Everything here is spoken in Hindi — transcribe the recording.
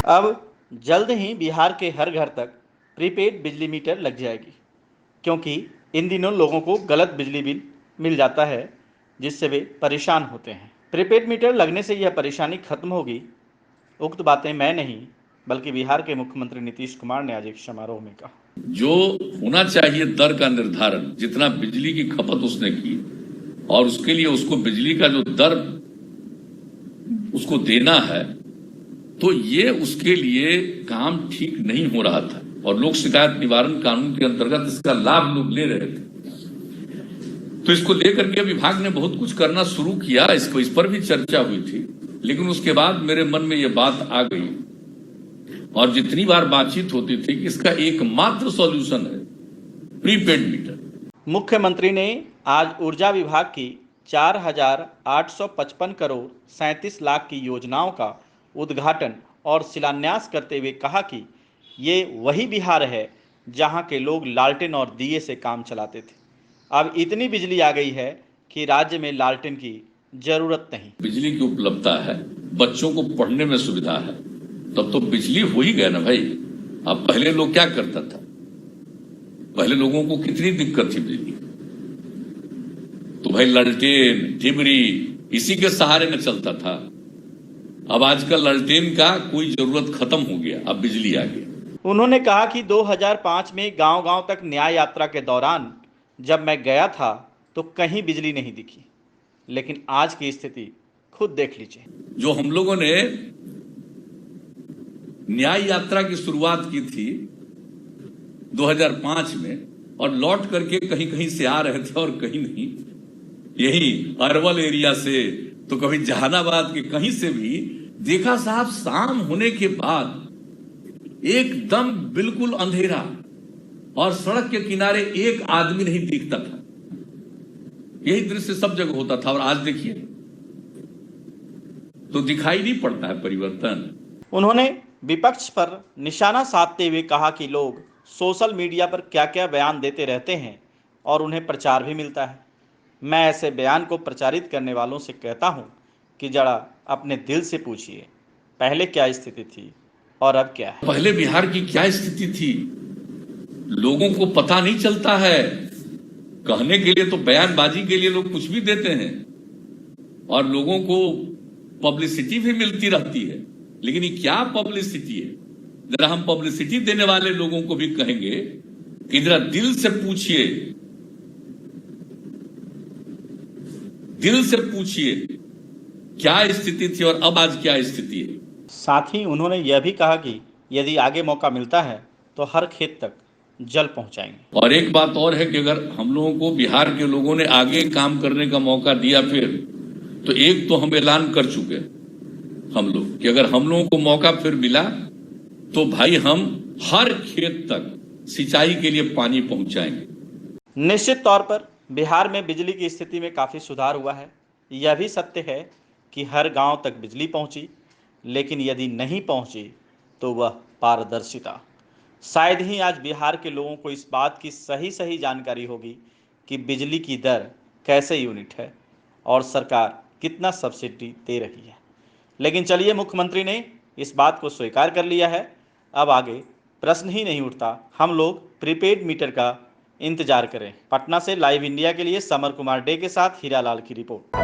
अब जल्द ही बिहार के हर घर तक प्रीपेड बिजली मीटर लग जाएगी, क्योंकि इन दिनों लोगों को गलत बिजली बिल मिल जाता है, जिससे वे परेशान होते हैं। प्रीपेड मीटर लगने से यह परेशानी खत्म होगी। उक्त बातें मैं नहीं, बल्कि बिहार के मुख्यमंत्री नीतीश कुमार ने आज एक समारोह में कहा। जो होना चाहिए दर का निर्धारण, जितना बिजली की खपत उसने की और उसके लिए उसको बिजली का जो दर उसको देना है, तो ये उसके लिए काम ठीक नहीं हो रहा था और लोक शिकायत निवारण कानून के अंतर्गत इसका लाभ लोग ले रहे थे। तो इसको लेकर के विभाग ने बहुत कुछ करना शुरू किया, इस पर भी चर्चा हुई थी, लेकिन उसके बाद मेरे मन में यह बात आ गई और जितनी बार बातचीत होती थी कि इसका एकमात्र सॉल्यूशन है प्रीपेड मीटर। मुख्यमंत्री ने आज ऊर्जा विभाग की 4,855 करोड़ 37 लाख की योजनाओं का उद्घाटन और शिलान्यास करते हुए कहा कि ये वही बिहार है जहां के लोग लालटेन और दिए से काम चलाते थे। अब इतनी बिजली आ गई है कि राज्य में लालटेन की जरूरत नहीं। बिजली की उपलब्धता है, बच्चों को पढ़ने में सुविधा है, तब तो बिजली हो ही गया ना भाई। अब पहले लोग क्या करता था, पहले लोगों को कितनी दिक्कत थी बिजली, तो भाई लालटेन डिबरी इसी के सहारे में चलता था। अब आजकल लालटेन का कोई जरूरत खत्म हो गया, अब बिजली आ गई। उन्होंने कहा कि 2005 में गांव-गांव तक न्याय यात्रा के दौरान जब मैं गया था तो कहीं बिजली नहीं दिखी, लेकिन आज की स्थिति खुद देख लीजिए। जो हम लोगों ने न्याय यात्रा की शुरुआत की थी 2005 में और लौट करके कहीं कहीं से आ रहे थे और कहीं नहीं, यही अरवल एरिया से तो कभी जहानाबाद के कहीं से भी देखा साहब, शाम होने के बाद एकदम बिल्कुल अंधेरा और सड़क के किनारे एक आदमी नहीं दिखता था। यही दृश्य सब जगह होता था और आज देखिए तो दिखाई नहीं पड़ता है परिवर्तन। उन्होंने विपक्ष पर निशाना साधते हुए कहा कि लोग सोशल मीडिया पर क्या क्या बयान देते रहते हैं और उन्हें प्रचार भी मिलता है। मैं ऐसे बयान को प्रचारित करने वालों से कहता हूं कि जरा अपने दिल से पूछिए, पहले क्या स्थिति थी और अब क्या है। पहले बिहार की क्या स्थिति थी लोगों को पता नहीं चलता है। कहने के लिए तो बयानबाजी के लिए लोग कुछ भी देते हैं और लोगों को पब्लिसिटी भी मिलती रहती है, लेकिन ये क्या पब्लिसिटी है। जरा हम पब्लिसिटी देने वाले लोगों को भी कहेंगे कि जरा दिल से पूछिए, दिल से पूछिए क्या स्थिति थी और अब आज क्या स्थिति है। साथ ही उन्होंने यह भी कहा कि यदि आगे मौका मिलता है तो हर खेत तक जल पहुंचाएंगे। और एक बात और है कि अगर हम लोगों को बिहार के लोगों ने आगे काम करने का मौका दिया, फिर तो एक तो हम ऐलान कर चुके हम लोग कि अगर हम लोगों को मौका फिर मिला तो भाई हम हर खेत तक सिंचाई के लिए पानी पहुंचाएंगे। निश्चित तौर पर बिहार में बिजली की स्थिति में काफ़ी सुधार हुआ है। यह भी सत्य है कि हर गांव तक बिजली पहुंची, लेकिन यदि नहीं पहुंची तो वह पारदर्शिता। शायद ही आज बिहार के लोगों को इस बात की सही जानकारी होगी कि बिजली की दर कैसे यूनिट है और सरकार कितना सब्सिडी दे रही है। लेकिन चलिए, मुख्यमंत्री ने इस बात को स्वीकार कर लिया है। अब आगे प्रश्न ही नहीं उठता, हम लोग प्रीपेड मीटर का इंतजार करें। पटना से लाइव इंडिया के लिए समर कुमार डे के साथ हीरालाल की रिपोर्ट।